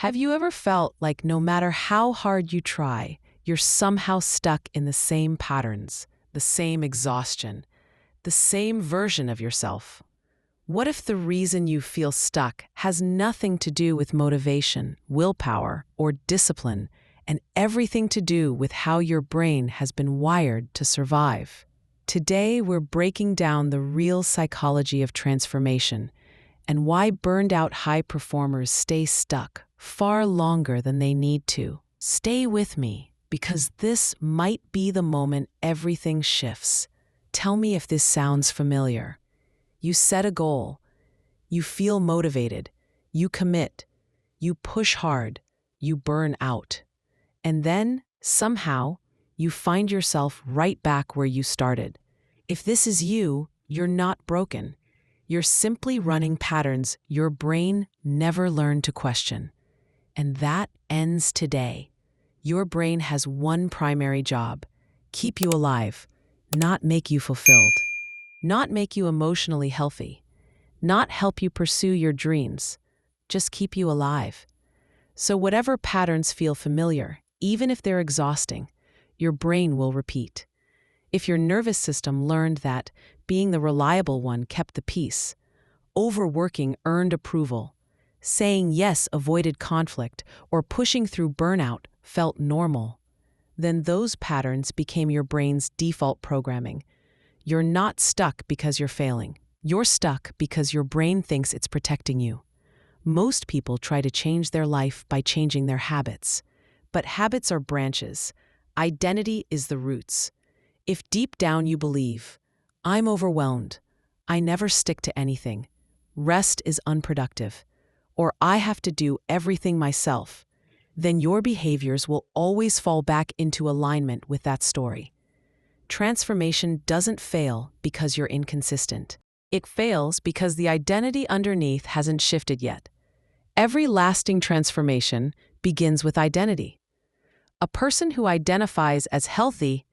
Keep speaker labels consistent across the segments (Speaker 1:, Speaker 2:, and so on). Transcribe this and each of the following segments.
Speaker 1: Have you ever felt like no matter how hard you try, you're somehow stuck in the same patterns, the same exhaustion, the same version of yourself? What if the reason you feel stuck has nothing to do with motivation, willpower, or discipline, and everything to do with how your brain has been wired to survive? Today, we're breaking down the real psychology of transformation and why burned out high performers stay stuck far longer than they need to. Stay with me, because this might be the moment everything shifts. Tell me if this sounds familiar. You set a goal, you feel motivated, you commit, you push hard, you burn out. And then, somehow, you find yourself right back where you started. If this is you, you're not broken. You're simply running patterns your brain never learned to question. And that ends today. Your brain has one primary job: keep you alive, not make you fulfilled, not make you emotionally healthy, not help you pursue your dreams, just keep you alive. So whatever patterns feel familiar, even if they're exhausting, your brain will repeat. If your nervous system learned that being the reliable one kept the peace, overworking earned approval, saying yes avoided conflict, or pushing through burnout felt normal, then those patterns became your brain's default programming. You're not stuck because you're failing. You're stuck because your brain thinks it's protecting you. Most people try to change their life by changing their habits. But habits are branches. Identity is the roots. If deep down you believe, I'm overwhelmed, I never stick to anything, rest is unproductive, or I have to do everything myself, then your behaviors will always fall back into alignment with that story. Transformation doesn't fail because you're inconsistent. It fails because the identity underneath hasn't shifted yet. Every lasting transformation begins with identity. A person who identifies as healthy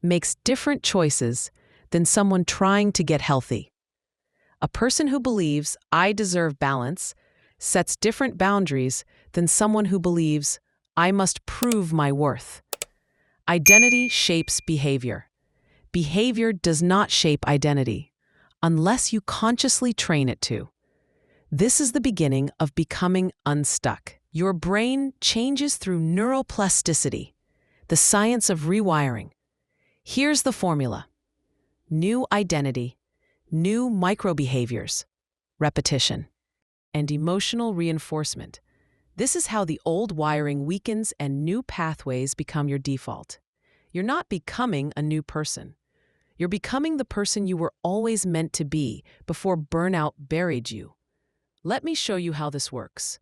Speaker 1: makes different choices than someone trying to get healthy. A person who believes I deserve balance sets different boundaries than someone who believes I must prove my worth. Identity shapes behavior. Behavior does not shape identity unless you consciously train it to. This is the beginning of becoming unstuck. Your brain changes through neuroplasticity, the science of rewiring. Here's the formula: new identity, new microbehaviors, repetition, and emotional reinforcement. This is how the old wiring weakens and new pathways become your default. You're not becoming a new person. You're becoming the person you were always meant to be before burnout buried you. Let me show you how this works.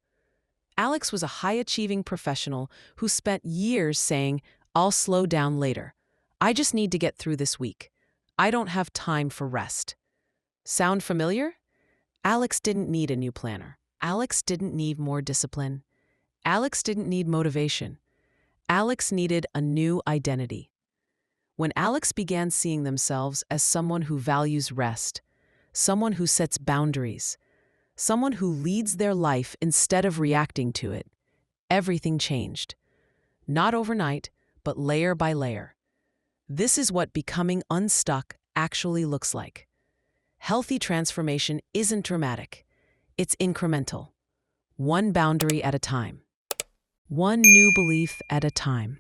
Speaker 1: Alex was a high-achieving professional who spent years saying, I'll slow down later. I just need to get through this week. I don't have time for rest. Sound familiar? Alex didn't need a new planner. Alex didn't need more discipline. Alex didn't need motivation. Alex needed a new identity. When Alex began seeing themselves as someone who values rest, someone who sets boundaries, someone who leads their life instead of reacting to it, everything changed. Not overnight, but layer by layer. This is what becoming unstuck actually looks like. Healthy transformation isn't dramatic. It's incremental. One boundary at a time. One new belief at a time.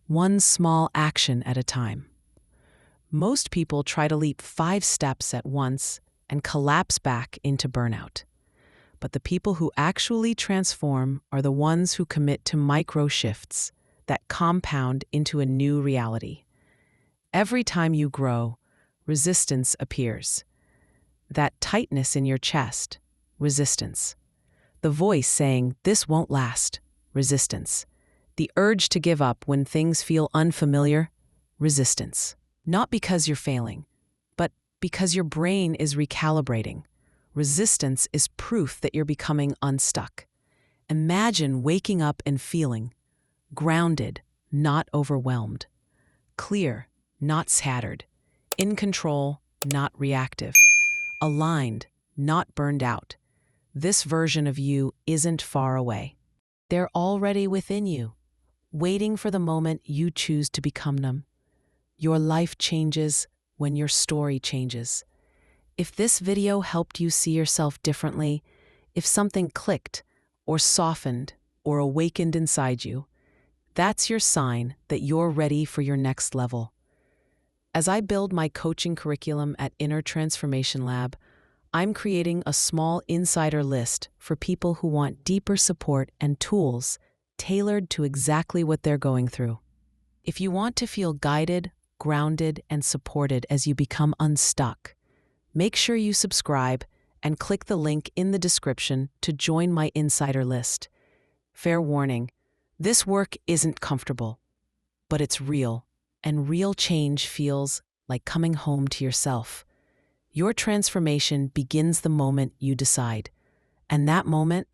Speaker 1: One small action at a time. Most people try to leap 5 steps at once and collapse back into burnout. But the people who actually transform are the ones who commit to micro shifts that compound into a new reality. Every time you grow, resistance appears. That tightness in your chest, resistance. The voice saying, this won't last, resistance. The urge to give up when things feel unfamiliar, resistance. Not because you're failing, but because your brain is recalibrating. Resistance is proof that you're becoming unstuck. Imagine waking up and feeling grounded, not overwhelmed, clear, not scattered, in control, not reactive, aligned, not burned out. This version of you isn't far away. They're already within you, waiting for the moment you choose to become them. Your life changes when your story changes. If this video helped you see yourself differently, if something clicked or softened or awakened inside you, that's your sign that you're ready for your next level. As I build my coaching curriculum at Inner Transformation Lab, I'm creating a small insider list for people who want deeper support and tools tailored to exactly what they're going through. If you want to feel guided, grounded, and supported as you become unstuck, make sure you subscribe and click the link in the description to join my insider list. Fair warning, this work isn't comfortable, but it's real, and real change feels like coming home to yourself. Your transformation begins the moment you decide, and that moment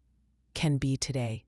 Speaker 1: can be today.